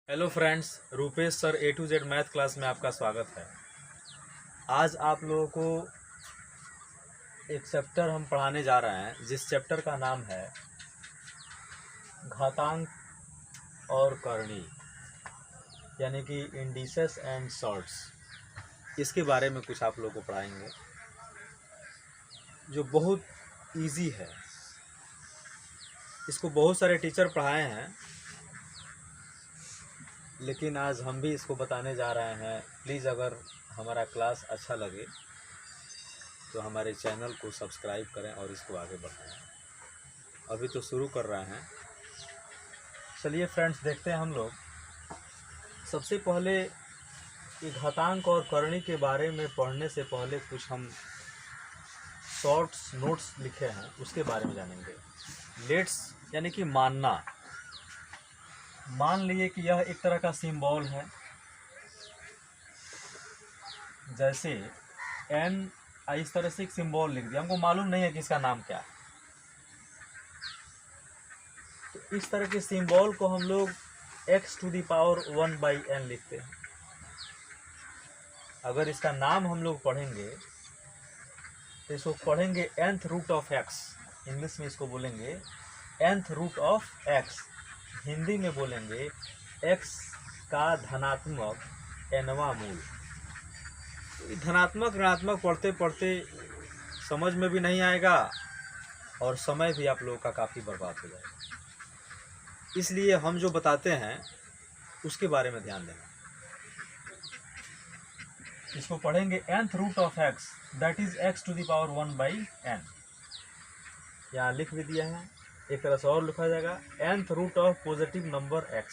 Hello friends, Rupesh sir A to Z math class में आपका स्वागत है। आज आप लोगों को एक चैप्टर हम पढ़ाने जा रहे हैं जिस चैप्टर का नाम है घातांक और करणी, यानी कि इंडिसेस एंड शॉर्ट्स। इसके बारे में कुछ आप लोगों को पढ़ाएंगे जो बहुत इजी है। इसको बहुत सारे टीचर पढ़ाए हैं, लेकिन आज हम भी इसको बताने जा रहे हैं। प्लीज़ अगर हमारा क्लास अच्छा लगे तो हमारे चैनल को सब्सक्राइब करें और इसको आगे बढ़ाएं। अभी तो शुरू कर रहे हैं। चलिए फ्रेंड्स, देखते हैं हम लोग। सबसे पहले ये घातांक और करणी के बारे में पढ़ने से पहले कुछ हम शॉर्ट्स नोट्स लिखे हैं, उसके बारे में जानेंगे। लेट्स यानी कि मानना। मान लिए कि यह एक तरह का सिंबल है, जैसे एन। इस तरह से एक सिंबल लिख दिया, हमको मालूम नहीं है कि इसका नाम क्या है। तो इस तरह के सिंबल को हम लोग x⁴ लिखते हैं। अगर इसका नाम हम लोग पढ़ेंगे तो इसको पढ़ेंगे nth root of x। English में इसको बोलेंगे nth root of x। Hindi में बोलेंगे x का धनात्मक nवां मूल। तो धनात्मक ऋणात्मक पढ़ते पढ़ते समझ में भी नहीं आएगा और समय भी आप लोगों का काफ़ी बर्बाद हो जाएगा। इसलिए हम जो बताते हैं उसके बारे में ध्यान देना। इसको पढ़ेंगे nth root of x, that is x⁴ यहाँ लिख भी दिया है। एक तरह से और लिखा जाएगा nth root of positive number x।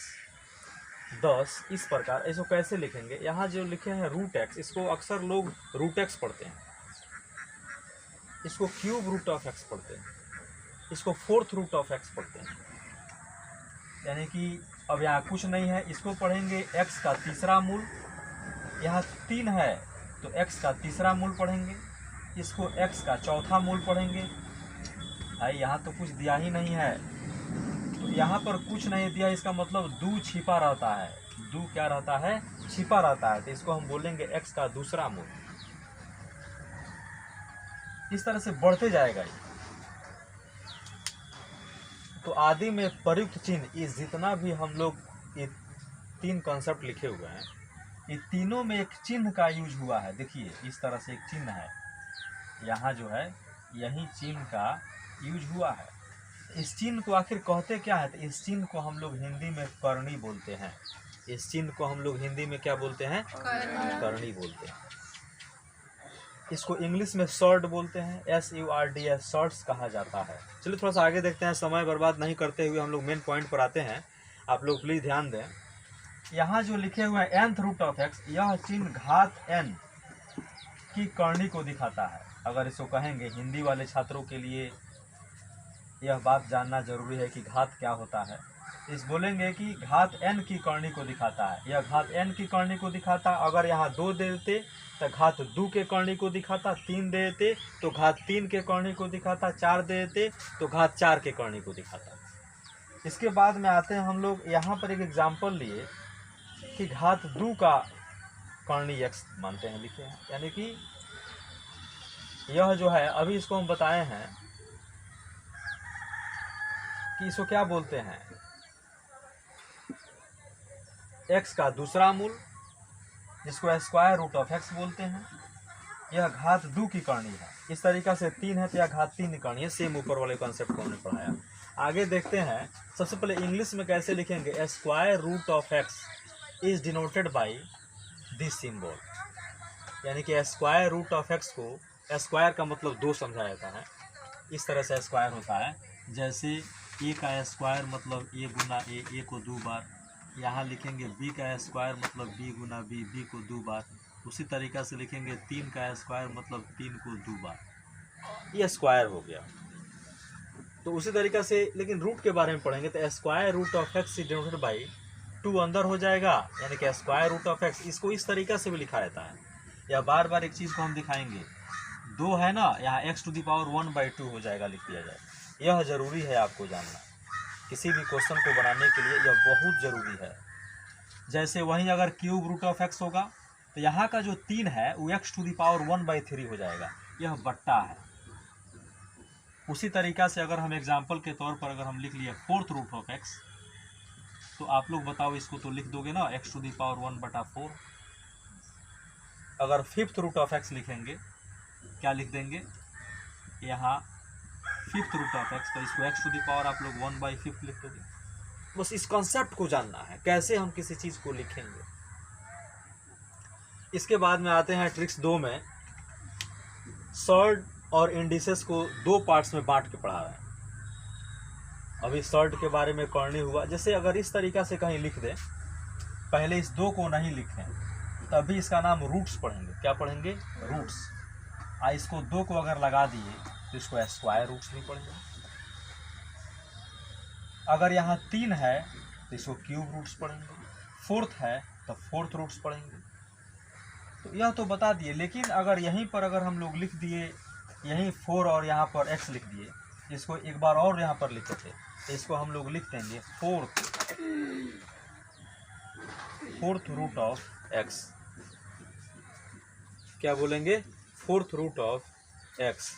10 इस प्रकार। इसको कैसे लिखेंगे? यहाँ जो लिखे हैं रूट x, इसको अक्सर लोग रूट x पढ़ते हैं। इसको क्यूब रूट ऑफ x पढ़ते हैं। इसको फोर्थ रूट ऑफ x पढ़ते हैं। यानी कि अब यहाँ कुछ नहीं है, इसको पढ़ेंगे x का तीसरा मूल। यहाँ 3 है तो x का तीसरा मूल पढ़ेंगे। इसको x का चौथा मूल पढ़ेंगे। भाई यहाँ तो कुछ दिया ही नहीं है, तो यहाँ पर कुछ नहीं दिया, इसका मतलब दू छिपा रहता है। दू क्या रहता है? छिपा रहता है। तो इसको हम बोलेंगे x का दूसरा मूल। इस तरह से बढ़ते जाएगा ये। तो आदि में प्रयुक्त चिन्ह, ये जितना भी हम लोग ये 3 कॉन्सेप्ट लिखे हुए हैं, ये तीनों में एक चिन्ह का यूज हुआ है। देखिए इस तरह से एक चिन्ह है, यहाँ जो है यही चिन्ह का यूज हुआ है। इस चिन्ह को आखिर कहते क्या है? तो इस चिन्ह को हम लोग हिंदी में करणी बोलते हैं। इस चिन्ह को हम लोग हिंदी में क्या बोलते हैं? करणी बोलते हैं। इसको इंग्लिश में शॉर्ट बोलते हैं, SURDS, शॉर्ट्स कहा जाता है। चलिए थोड़ा सा आगे देखते हैं। समय बर्बाद नहीं करते हुए हम लोग मेन पॉइंट पर आते हैं। आप लोग प्लीज़ ध्यान दें। यहाँ जो लिखे हुए हैं nth रूट ऑफ x, यह चिन्ह घात n की करणी को दिखाता है। अगर इसको कहेंगे, हिंदी वाले छात्रों के लिए यह बात जानना जरूरी है कि घात क्या होता है। इस बोलेंगे कि घात n की करणी को दिखाता है। यह घात n की करणी को दिखाता। अगर यहाँ 2 दे देते तो घात 2 के करणी को दिखाता। 3 दे देते तो घात 3 के करणी को दिखाता। 4 दे देते तो घात 4 के करणी को दिखाता। इसके बाद में आते हैं हम लोग, यहाँ पर एक एग्जाम्पल लिए कि घात 2 का करणी x मानते हैं, लिखे हैं। यानी कि यह जो है, अभी इसको हम बताए हैं कि इसको क्या बोलते हैं? x का दूसरा मूल, जिसको स्क्वायर रूट ऑफ x बोलते हैं। यह घात 2 की करणी है। इस तरीका से 3 है तो यह घात 3 की करणी है। सेम ऊपर वाले कॉन्सेप्ट को हमने पढ़ाया। आगे देखते हैं। सबसे पहले इंग्लिश में कैसे लिखेंगे? Square root of x is denoted by this symbol. यानी कि स्क्वायर रूट ऑफ x को, स्क्वायर का मतलब 2 समझा जाता है। इस तरह से स्क्वायर होता है, जैसे a का स्क्वायर मतलब a गुना a को 2 बार। यहाँ लिखेंगे b का स्क्वायर मतलब b गुना b को 2 बार। उसी तरीक़ा से लिखेंगे 3 का स्क्वायर मतलब 3 को 2 बार। ये स्क्वायर हो गया। तो उसी तरीक़ा से लेकिन रूट के बारे में पढ़ेंगे तो square root of x is denoted by 2 अंदर हो जाएगा, यानी कि स्क्वायर रूट ऑफ x। इसको इस तरीक़ा से भी लिखा जाता है। या बार बार एक चीज़ को हम दिखाएंगे, 2 है ना, यहाँ x⁴ हो जाएगा, लिख दिया जाए। यह ज़रूरी है आपको जानना। किसी भी क्वेश्चन को बनाने के लिए यह बहुत ज़रूरी है। जैसे वहीं अगर क्यूब रूट ऑफ एक्स होगा तो यहाँ का जो 3 है वो x⁴ हो जाएगा, यह बट्टा है। उसी तरीक़ा से अगर हम एग्जाम्पल के तौर पर अगर हम लिख लिए 4th रूट ऑफ एक्स, तो आप लोग बताओ इसको तो लिख दोगे ना x⁴ अगर 5th रूट ऑफ एक्स लिखेंगे क्या लिख देंगे यहाँ 5th रूट ऑफ एक्स, तो इसको x⁴ आप लोग 1/5 लिख दोगे। बस इस कॉन्सेप्ट को जानना है कैसे हम किसी चीज़ को लिखेंगे। इसके बाद में आते हैं ट्रिक्स 2 में, सॉल्ट और इंडिसेस को 2 पार्ट्स में बांट के पढ़ा रहे हैं। अभी सॉल्ट के बारे में करनी हुआ, जैसे अगर इस तरीक़ा से कहीं लिख दें, पहले इस 2 को नहीं लिखें तभी इसका नाम रूट्स पढ़ेंगे। क्या पढ़ेंगे? रूट्स। इसको 2 को अगर लगा दिए तो इसको स्क्वायर रूट्स भी पढ़ेंगे। अगर यहाँ 3 है तो इसको क्यूब रूट्स पढ़ेंगे, 4th है तो 4th रूट्स पढ़ेंगे। तो यह तो बता दिए, लेकिन अगर यहीं पर अगर हम लोग लिख दिए यहीं 4 और यहाँ पर x लिख दिए, इसको एक बार और यहाँ पर लिखे थे तो इसको हम लोग लिख देंगे 4th रूट ऑफ x। क्या बोलेंगे? 4th root of x।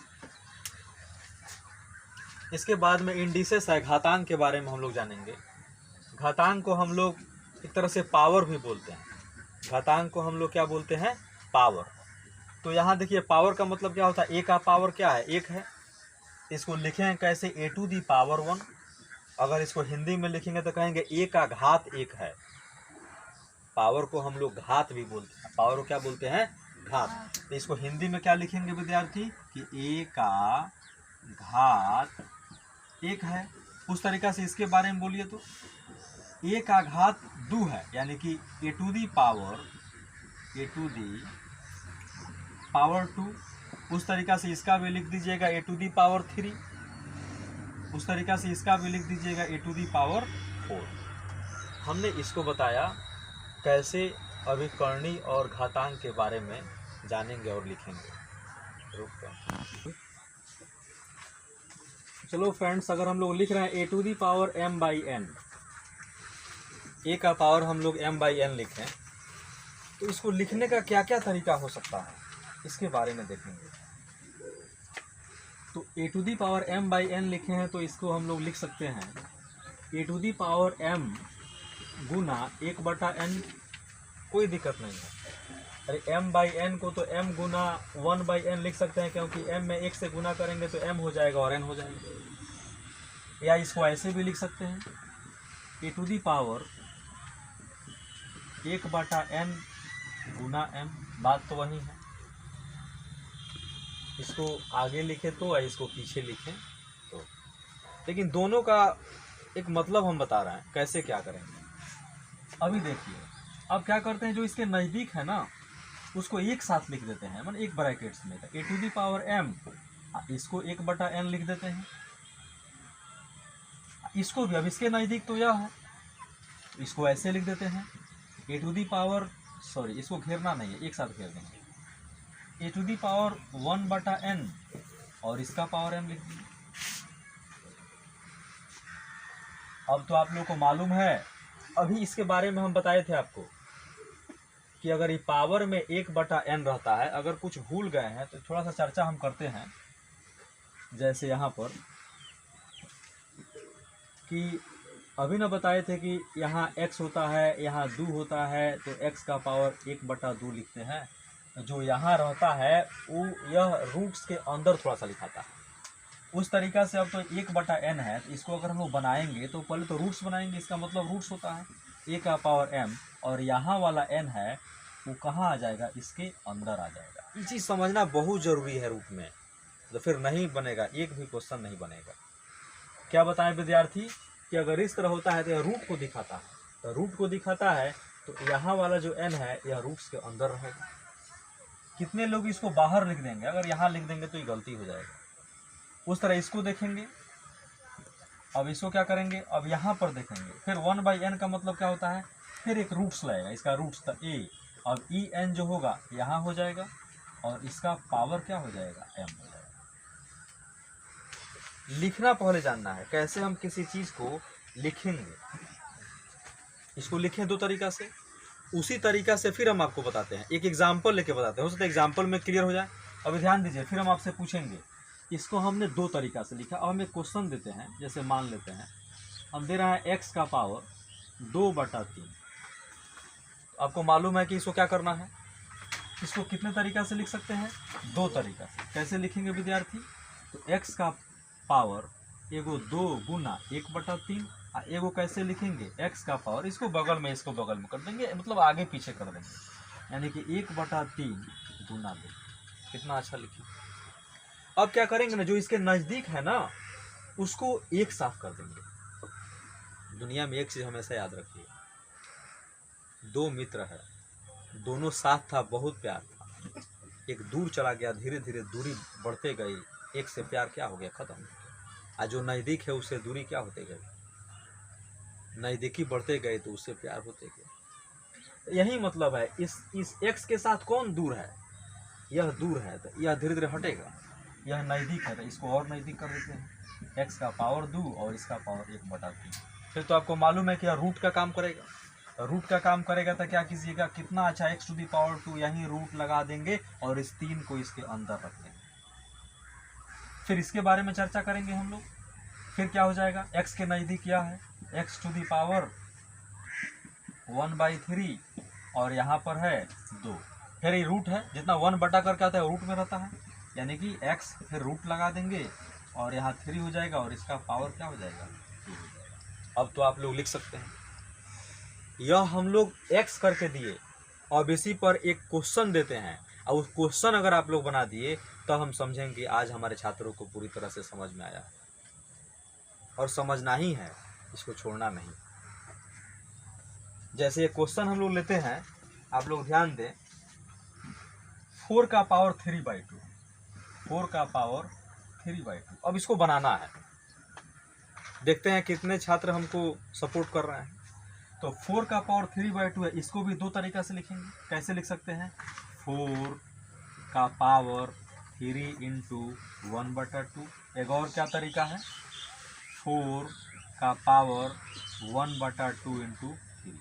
इसके बाद में इंडिसेस है, घातांक के बारे में हम लोग जानेंगे। घातांक को हम लोग एक तरह से पावर भी बोलते हैं। घातांक को हम लोग क्या बोलते हैं? पावर। तो यहाँ देखिए पावर का मतलब क्या होता है? a का पावर क्या है? 1 है। इसको लिखें कैसे? a⁴ 1। अगर इसको हिंदी में लिखेंगे तो कहेंगे a का घात 1 है। पावर को हम लोग घात भी बोलते हैं। पावर को क्या बोलते हैं? घात। तो इसको हिंदी में क्या लिखेंगे विद्यार्थी कि a का घात 1 है। उस तरीक़ा से इसके बारे में बोलिए तो a का घात 2 है, यानी कि a⁴ 2। उस तरीक़ा से इसका भी लिख दीजिएगा a⁴ 3। उस तरीक़ा से इसका भी लिख दीजिएगा a⁴ 4। हमने इसको बताया कैसे अभिकरणी और घातांक के बारे में जानेंगे और लिखेंगे। रुक चलो फ्रेंड्स, अगर हम लोग लिख रहे हैं a⁴m/n, a का पावर हम लोग m/n लिखें तो इसको लिखने का क्या क्या तरीका हो सकता है इसके बारे में देखेंगे। तो a⁴m/n लिखे हैं तो इसको हम लोग लिख सकते हैं a⁴m गुना 1/n। कोई दिक्कत नहीं है। अरे m/n को तो m गुना 1/n लिख सकते हैं, क्योंकि m में 1 से गुना करेंगे तो m हो जाएगा और n हो जाएगा। या इसको ऐसे भी लिख सकते हैं a⁴ 1/n गुना m। बात तो वही है। इसको आगे लिखे तो या इसको पीछे लिखें तो, लेकिन दोनों का एक मतलब हम बता रहे हैं कैसे क्या करेंगे। अभी देखिए, अब क्या करते हैं, जो इसके नज़दीक है ना उसको एक साथ लिख देते हैं, मतलब एक ब्रैकेट्स में a⁴m, इसको 1/n लिख देते हैं। इसको भी अब इसके नज़दीक तो यह है, इसको ऐसे लिख देते हैं इसको घेरना नहीं है, एक साथ घेर देंगे a⁴1/n और इसका पावर m लिख देंगे। अब तो आप लोग को मालूम है, अभी इसके बारे में हम बताए थे आपको कि अगर ये पावर में 1/n रहता है, अगर कुछ भूल गए हैं तो थोड़ा सा चर्चा हम करते हैं। जैसे यहाँ पर कि अभी ना बताए थे कि यहाँ x होता है, यहाँ 2 होता है, तो x का पावर 1/2 लिखते हैं। जो यहाँ रहता है वो यह रूट्स के अंदर थोड़ा सा लिखाता है। उस तरीक़ा से अब तो 1/n है, तो इसको अगर हम लोग बनाएंगे तो पहले तो रूट्स बनाएंगे, इसका मतलब रूट्स होता है a का पावर m, और यहाँ वाला n है वो कहाँ आ जाएगा? इसके अंदर आ जाएगा। ये चीज़ समझना बहुत ज़रूरी है रूट में, तो फिर नहीं बनेगा, एक भी क्वेश्चन नहीं बनेगा। क्या बताएं विद्यार्थी कि अगर इस तरह होता है तो यह रूट को दिखाता है, तो रूट को दिखाता है तो यहाँ वाला जो n है यह रूट्स के अंदर रहेगा। कितने लोग इसको बाहर लिख देंगे? अगर यहाँ लिख देंगे तो ये गलती हो जाएगा। उस तरह इसको देखेंगे। अब इसको क्या करेंगे? अब यहाँ पर देखेंगे, फिर 1/n का मतलब क्या होता है? फिर एक रूट्स लगेगा, इसका रूट्स था a। अब en जो होगा यहाँ हो जाएगा और इसका पावर क्या हो जाएगा? m हो जाएगा। लिखना पहले जानना है कैसे हम किसी चीज़ को लिखेंगे। इसको लिखें 2 तरीक़ा से। उसी तरीका से फिर हम आपको बताते हैं, एक एग्जाम्पल लेके बताते हैं, हो सकता है एग्जाम्पल में क्लियर हो जाए। अभी ध्यान दीजिए, फिर हम आपसे पूछेंगे। इसको हमने दो तरीका से लिखा। अब हम एक क्वेश्चन देते हैं, जैसे मान लेते हैं हम दे रहे हैं x का पावर 2/3। आपको मालूम है कि इसको क्या करना है, इसको कितने तरीका से लिख सकते हैं, दो तरीका से। कैसे लिखेंगे विद्यार्थी, तो x का पावर एगो 2 गुना 1/3, एगो कैसे लिखेंगे x का पावर, इसको बगल में कर देंगे, मतलब आगे पीछे कर देंगे, यानी कि 1/3 गुना 2। कितना अच्छा लिखिए। अब क्या करेंगे ना, जो इसके नज़दीक है ना उसको एक साफ कर देंगे। दुनिया में एक चीज़ हमेशा याद रखिए, दो मित्र है, दोनों साथ था, बहुत प्यार था, एक दूर चला गया, धीरे धीरे दूरी बढ़ते गई, एक से प्यार क्या हो गया, खत्म हो गया। आज जो नज़दीक है उससे दूरी क्या होते गई, नज़दीकी बढ़ते गए तो उससे प्यार होते गए। यही मतलब है, इस x के साथ कौन दूर है, यह दूर है, तो यह धीरे धीरे हटेगा। यह नज़दीक है तो इसको और नज़दीक कर देते हैं, x का पावर 2 और इसका पावर 1/3। फिर तो आपको मालूम है कि यह रूट का काम करेगा, रूट का काम करेगा तो क्या कीजिएगा, कितना अच्छा, x⁻², यहीं रूट लगा देंगे और इस 3 को इसके अंदर रख देंगे। फिर इसके बारे में चर्चा करेंगे हम लोग। फिर क्या हो जाएगा, x के नज़दीक क्या है, x⁻⁴ और यहाँ पर है 2। फिर ये रूट है, जितना 1 बटा करके आता है रूट में रहता है, यानी कि x फिर रूट लगा देंगे और यहाँ 3 हो जाएगा और इसका पावर क्या हो जाएगा, 2 हो जाएगा। अब तो आप लोग लिख सकते हैं, यह हम लोग x करके दिए, अब इसी पर एक क्वेश्चन देते हैं, और उस क्वेश्चन अगर आप लोग बना दिए तो हम समझेंगे आज हमारे छात्रों को पूरी तरह से समझ में आया, और समझना ही है, इसको छोड़ना नहीं। जैसे एक क्वेश्चन हम लोग लेते हैं, आप लोग ध्यान दें, 4 का पावर 3/2, 4 का पावर 3/2। अब इसको बनाना है, देखते हैं कितने छात्र हमको सपोर्ट कर रहे हैं। तो 4 का पावर 3/2 है, इसको भी दो तरीका से लिखेंगे। कैसे लिख सकते हैं, 4 का पावर 3 × 1/2। एक और क्या तरीका है, 4 का पावर 1/2 × 3।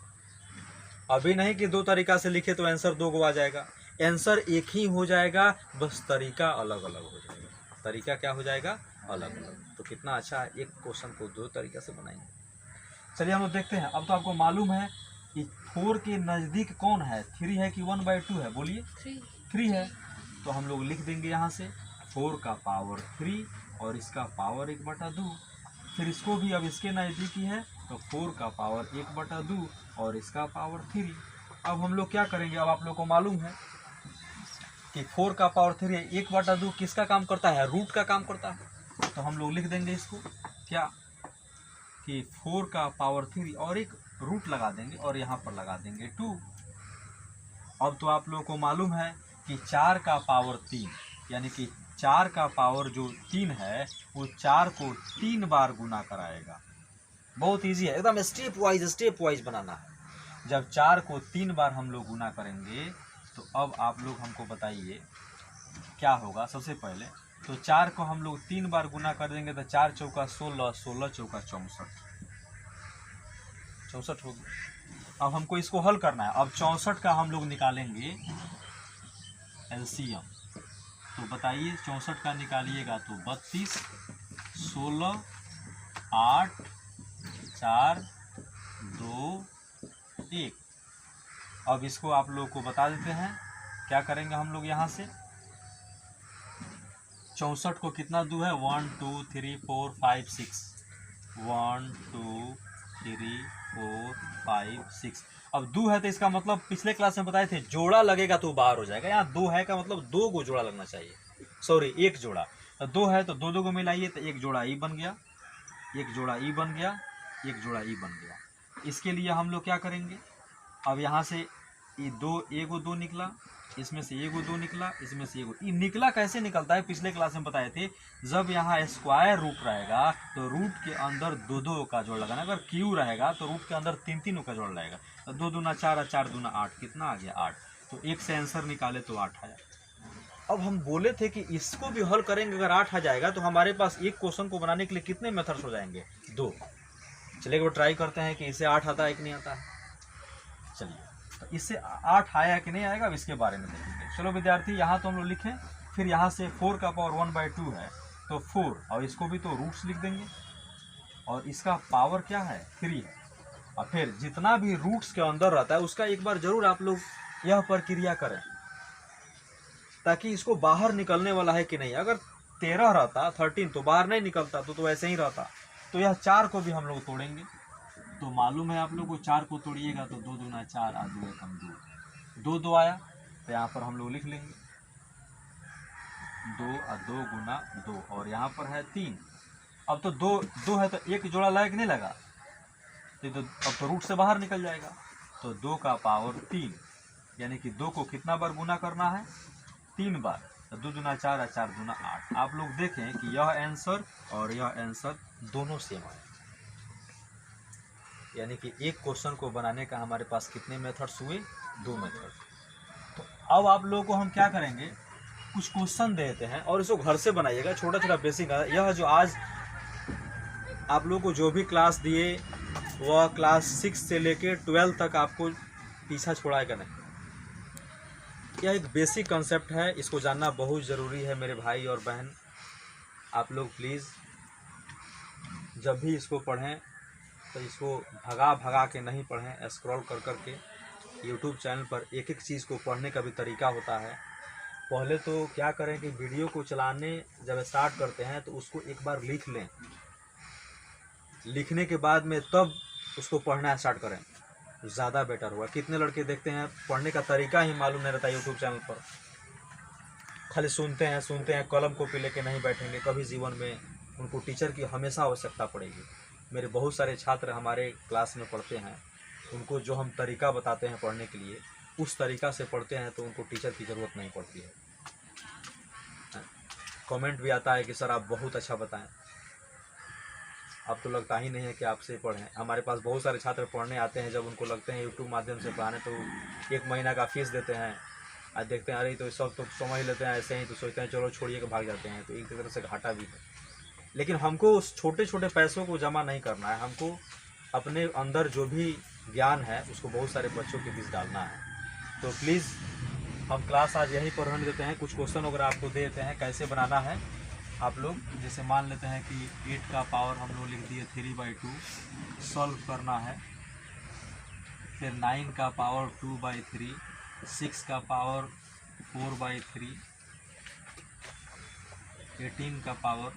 अभी नहीं कि दो तरीका से लिखे तो आंसर 2 को आ जाएगा, आंसर एक ही हो जाएगा, बस तरीका अलग अलग हो जाएगा। तरीका क्या हो जाएगा, अलग अलग। तो कितना अच्छा है, एक क्वेश्चन को दो तरीका से बनाएंगे। चलिए हम लोग देखते हैं। अब तो आपको मालूम है कि 4 के नज़दीक कौन है, 3 है कि 1/2 है, बोलिए 3 है। तो हम लोग लिख देंगे यहाँ से 4 का पावर 3 और इसका पावर 1/2। फिर इसको भी अब इसके नज़दीक ही है, तो 4 का पावर 1/2 और इसका पावर 3। अब हम लोग क्या करेंगे, अब आप लोग को मालूम है कि 4 का पावर 3 है, 1/2 किसका काम करता है, रूट का काम करता है। तो हम लोग लिख देंगे इसको क्या, कि 4 का पावर 3 और एक रूट लगा देंगे और यहाँ पर लगा देंगे 2। अब तो आप लोगों को मालूम है कि 4 का पावर 3, यानी कि 4 का पावर जो 3 है वो 4 को 3 बार गुना कराएगा। बहुत इजी है, एकदम स्टेप वाइज बनाना है। जब 4 को 3 बार हम लोग गुना करेंगे तो अब आप लोग हमको बताइए क्या होगा। सबसे पहले तो 4 को हम लोग 3 बार गुना कर देंगे तो 4 चौका 16, 16 चौका 64, 64 होगी। अब हमको इसको हल करना है। अब 64 का हम लोग निकालेंगे एलसीएम। तो बताइए 64 का निकालिएगा तो 32, 16, 8, 4, 2, 1। अब इसको आप लोग को बता देते हैं, क्या करेंगे हम लोग यहाँ से 64 को कितना दो है, 1 2 3 4 5 6, 1 2 3 4 5 6। अब 2 है तो इसका मतलब पिछले क्लास में बताए थे जोड़ा लगेगा तो बाहर हो जाएगा। यहाँ 2 है का मतलब 2 को जोड़ा लगना चाहिए, सॉरी 1 जोड़ा। तो 2 है तो 2 को मिलाइए तो 1 जोड़ा ई बन गया, 1 जोड़ा ई बन गया, 1 जोड़ा ई बन गया। इसके लिए हम लोग क्या करेंगे, अब यहाँ से ये 2 एगो 2 निकला, इसमें से एगो 2 निकला, इसमें से एगो। ये निकला कैसे निकलता है, पिछले क्लास में बताए थे। जब यहाँ स्क्वायर रूट रहेगा तो रूट के अंदर 2 2 का जोड़ लगाना। अगर क्यू रहेगा तो रूट के अंदर 3 3 का जोड़ रहेगा। तो 2 दूना 4 और 4 दूना 8, कितना आ गया 8। तो 1 से आंसर निकाले तो 8 आया। अब हम बोले थे कि इसको भी हल करेंगे, अगर 8 आ जाएगा तो हमारे पास एक क्वेश्चन को बनाने के लिए कितने मेथड्स हो जाएंगे, 2। चलिए वो ट्राई करते हैं कि इसे 8 आता है कि नहीं आता है। चलिए इससे 8 आया कि नहीं आएगा, अब इसके बारे में देखेंगे। चलो विद्यार्थी, यहाँ तो हम लोग लिखें, फिर यहाँ से 4 का पावर 1/2 है तो 4, और इसको भी तो रूट्स लिख देंगे, और इसका पावर क्या है 3 है। और फिर जितना भी रूट्स के अंदर रहता है उसका एक बार जरूर आप लोग यह प्रक्रिया करें, ताकि इसको बाहर निकलने वाला है कि नहीं। अगर 13 रहता 13 तो बाहर नहीं निकलता, तो वैसे ही रहता। तो यह 4 को भी हम लोग तोड़ेंगे। तो मालूम है आप लोग को 4 को तोड़िएगा तो 2 दूना 4 और 2 एकम 2, 2 आया, तो यहाँ पर हम लोग लिख लेंगे 2 और 2 गुना 2, और यहाँ पर है 3। अब तो 2 है तो एक जोड़ा लायक नहीं लगा, तो अब तो रूट से बाहर निकल जाएगा। तो 2 का पावर 3, यानी कि 2 को कितना बार गुना करना है, 3 बार। तो 2 दूना 4 और 4 दूना 8। आप लोग देखें कि यह आंसर और यह आंसर दोनों सेम आए, यानी कि एक क्वेश्चन को बनाने का हमारे पास कितने मेथड्स हुए, 2 मेथड। तो अब आप लोगों को हम क्या करेंगे, कुछ क्वेश्चन देते हैं और इसको घर से बनाइएगा, छोटा छोटा बेसिक। यह जो आज आप लोगों को जो भी क्लास दिए वह क्लास 6 से लेकर 12 तक आपको पीछा छोड़ाएगा नहीं। यह एक बेसिक कंसेप्ट है, इसको जानना बहुत ज़रूरी है मेरे भाई और बहन। आप लोग प्लीज़ जब भी इसको पढ़ें तो इसको भगा भगा के नहीं पढ़ें, स्क्रॉल कर कर के। यूट्यूब चैनल पर एक एक चीज़ को पढ़ने का भी तरीका होता है। पहले तो क्या करें कि वीडियो को चलाने जब स्टार्ट करते हैं तो उसको एक बार लिख लें, लिखने के बाद में तब उसको पढ़ना स्टार्ट करें, ज़्यादा बेटर होगा। कितने लड़के देखते हैं पढ़ने का तरीका ही मालूम नहीं रहता यूट्यूब चैनल पर, खाली सुनते हैं, कलम कॉपी लेके नहीं बैठेंगे। कभी जीवन में उनको टीचर की हमेशा आवश्यकता पड़ेगी। मेरे बहुत सारे छात्र हमारे क्लास में पढ़ते हैं, उनको जो हम तरीका बताते हैं पढ़ने के लिए, उस तरीका से पढ़ते हैं तो उनको टीचर की ज़रूरत नहीं पड़ती है। कमेंट भी आता है कि सर आप बहुत अच्छा बताएं। अब तो लगता ही नहीं है कि आपसे पढ़ें। हमारे पास बहुत सारे छात्र पढ़ने आते हैं, जब उनको लगते हैं यूट्यूब माध्यम से पढ़ाने तो 1 महीना का फीस देते हैं, आज देखते हैं अरे तो सब तो समझ लेते हैं ऐसे ही, तो सोचते हैं चलो छोड़िए के भाग जाते हैं। तो एक तरह से घाटा भी है। लेकिन हमको उस छोटे छोटे पैसों को जमा नहीं करना है, हमको अपने अंदर जो भी ज्ञान है उसको बहुत सारे बच्चों के बीच डालना है। तो प्लीज़ हम क्लास आज यहीं पर रहने देते हैं। कुछ क्वेश्चन वगैरह आपको दे देते हैं कैसे बनाना है। आप लोग जैसे मान लेते हैं कि 8 का पावर हम लोग लिख दिए 3/2, सॉल्व करना है। फिर 9 का पावर 2/3, 6 का पावर 4/3, 18 का पावर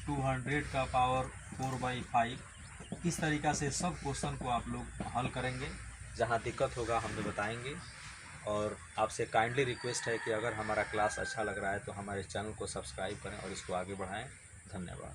200 का पावर 4/5। इस तरीक़ा से सब क्वेश्चन को आप लोग हल करेंगे। जहाँ दिक्कत होगा हमें बताएंगे। और आपसे काइंडली रिक्वेस्ट है कि अगर हमारा क्लास अच्छा लग रहा है तो हमारे चैनल को सब्सक्राइब करें और इसको आगे बढ़ाएं। धन्यवाद।